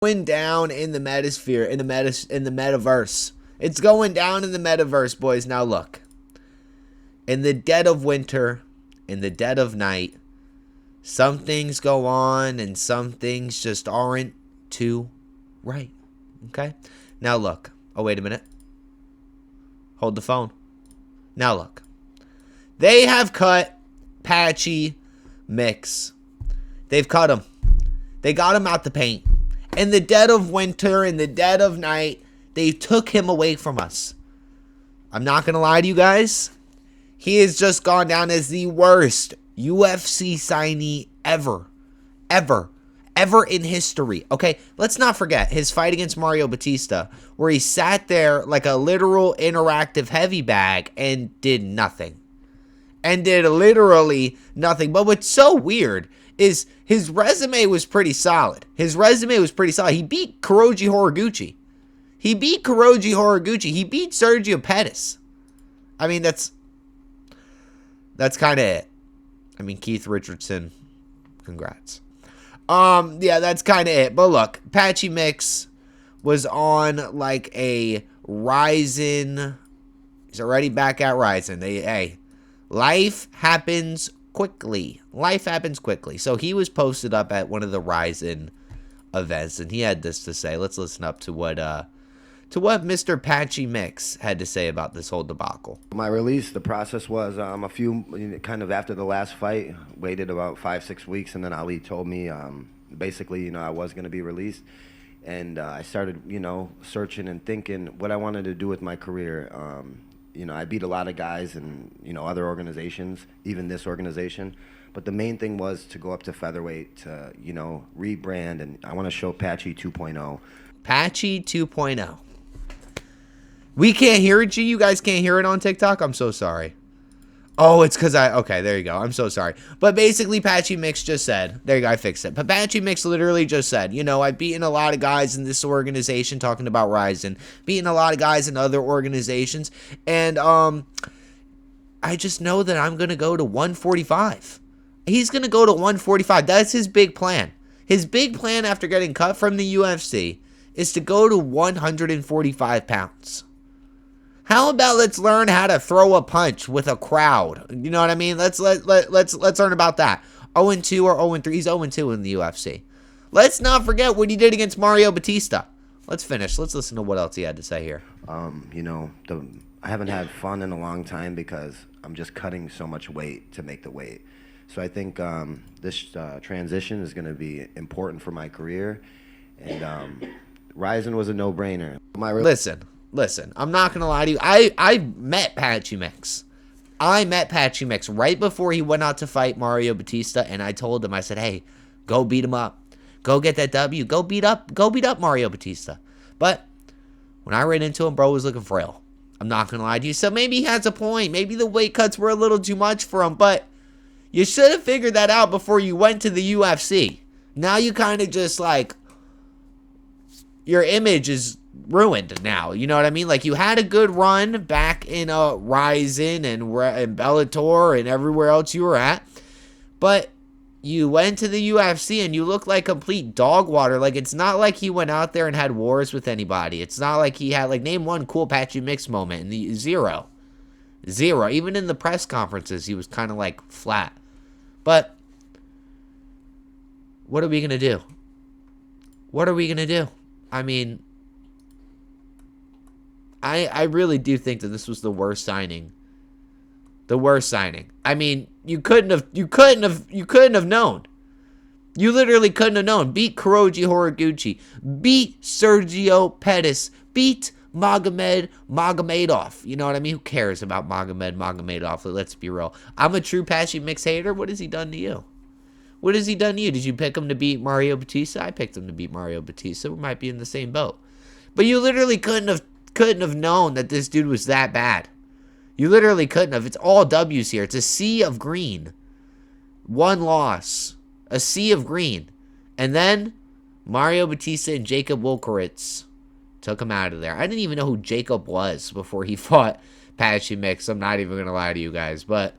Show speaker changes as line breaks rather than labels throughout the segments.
Going down in the metasphere, in the metaverse. It's going down in the metaverse, boys. Now look. In the dead of winter, in the dead of night, some things go on and some things just aren't too right. Okay? Now look. Oh, wait a minute. Hold the phone. Now look. They have cut Patchy Mix. They've cut him. They got him out the paint. In the dead of winter, in the dead of night, they took him away from us. I'm not going to lie to you guys. He has just gone down as the worst UFC signee ever. Ever in history. Okay, let's not forget his fight against Mario Batista, where he sat there like a literal interactive heavy bag and did nothing. And did literally nothing. But what's so weird is his resume was pretty solid. He beat Kuroji Horiguchi. He beat Sergio Pettis. I mean, that's kind of it. I mean, Keith Richardson, congrats. Yeah, that's kind of it. But look, Patchy Mix was on like a Ryzen. He's already back at Ryzen. Hey, life happens quickly. So he was posted up at one of the Ryzen events, and he had this to say. Let's listen up to what Mr. Patchy Mix had to say about this whole debacle.
My release, the process was a few, kind of after the last fight, waited about 5-6 weeks, and then Ali told me basically, I was going to be released. And I started, searching and thinking what I wanted to do with my career. I beat a lot of guys in, other organizations, even this organization. But the main thing was to go up to featherweight, to, rebrand, and I want to show Patchy 2.0.
Patchy 2.0. We can't hear it, G. You guys can't hear it on TikTok? I'm so sorry. Oh, it's because okay, there you go. I'm so sorry. But basically, Patchy Mix just said, there you go, I fixed it. But Patchy Mix literally just said, I've beaten a lot of guys in this organization, talking about Ryzen, beaten a lot of guys in other organizations, and I just know that I'm going to go to 145. He's going to go to 145. That's his big plan. His big plan after getting cut from the UFC is to go to 145 pounds. How about let's learn how to throw a punch with a crowd? You know what I mean? Let's learn about that. 0-2 or 0-3. He's 0-2 in the UFC. Let's not forget what he did against Mario Batista. Let's finish. Let's listen to what else he had to say here.
I haven't had fun in a long time because I'm just cutting so much weight to make the weight. So I think this transition is going to be important for my career. And Ryzen was a no-brainer.
Listen, I'm not going to lie to you. I met Patchy Mix. Right before he went out to fight Mario Batista, and I told him, I said, hey, go beat him up. Go get that W. Go beat up Mario Batista. But when I ran into him, bro was looking frail. I'm not going to lie to you. So maybe he has a point. Maybe the weight cuts were a little too much for him, but you should have figured that out before you went to the UFC. Now you kind of just like, your image is ruined now. You know what I mean? Like, you had a good run back in Ryzen and Bellator and everywhere else you were at, but you went to the UFC and you look like complete dog water. Like, it's not like he went out there and had wars with anybody. It's not like he had, like, name one cool Patchy Mix moment. And the zero. Even in the press conferences, he was kind of like flat. But what are we going to do? I mean, I really do think that this was the worst signing. I mean, you couldn't have known. You literally couldn't have known. Beat Kuroji Horiguchi. Beat Sergio Pettis. Beat Magomedov. You know what I mean? Who cares about Magomedov? Let's be real. I'm a true Patchy Mix hater. What has he done to you? Did you pick him to beat Mario Batista? I picked him to beat Mario Batista. We might be in the same boat. But you literally couldn't have known that this dude was that bad. You literally couldn't have. It's all W's here. It's a sea of green. One loss. A sea of green. And then Mario Batista and Jacob Wilkeritz took him out of there. I didn't even know who Jacob was before he fought Patchy Mix. I'm not even going to lie to you guys. But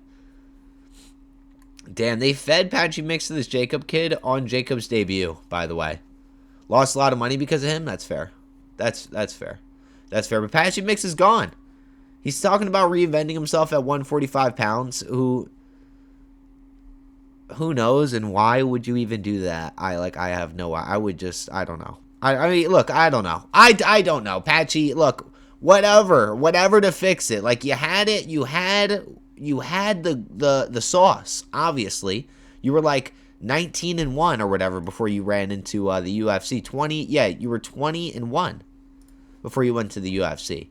damn, they fed Patchy Mix to this Jacob kid on Jacob's debut, by the way. Lost a lot of money because of him. That's fair. That's fair. That's fair. But Patchy Mix is gone. He's talking about reinventing himself at 145 pounds. Who knows, and why would you even do that? I have no. I don't know. I mean, look, I don't know. I don't know. Patchy, look, whatever to fix it. Like, you had it. You had the sauce. Obviously, you were like 19-1 or whatever before you ran into the UFC. 20. Yeah, you were 20-1 before you went to the UFC,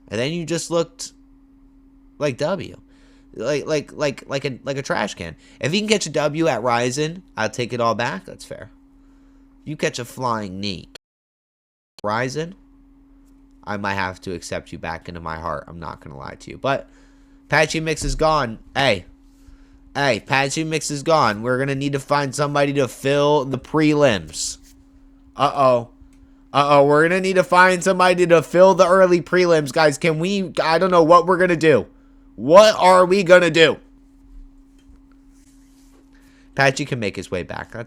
and then you just looked like W. Like a trash can. If you can catch a W at Ryzen, I'll take it all back. That's fair. You catch a flying knee, Ryzen, I might have to accept you back into my heart. I'm not gonna lie to you. But Patchy Mix is gone. Hey, Patchy Mix is gone. We're gonna need to find somebody to fill the prelims. We're gonna need to find somebody to fill the early prelims, guys. Can we? I don't know what we're gonna do. What are we going to do? Patchy can make his way back. That's a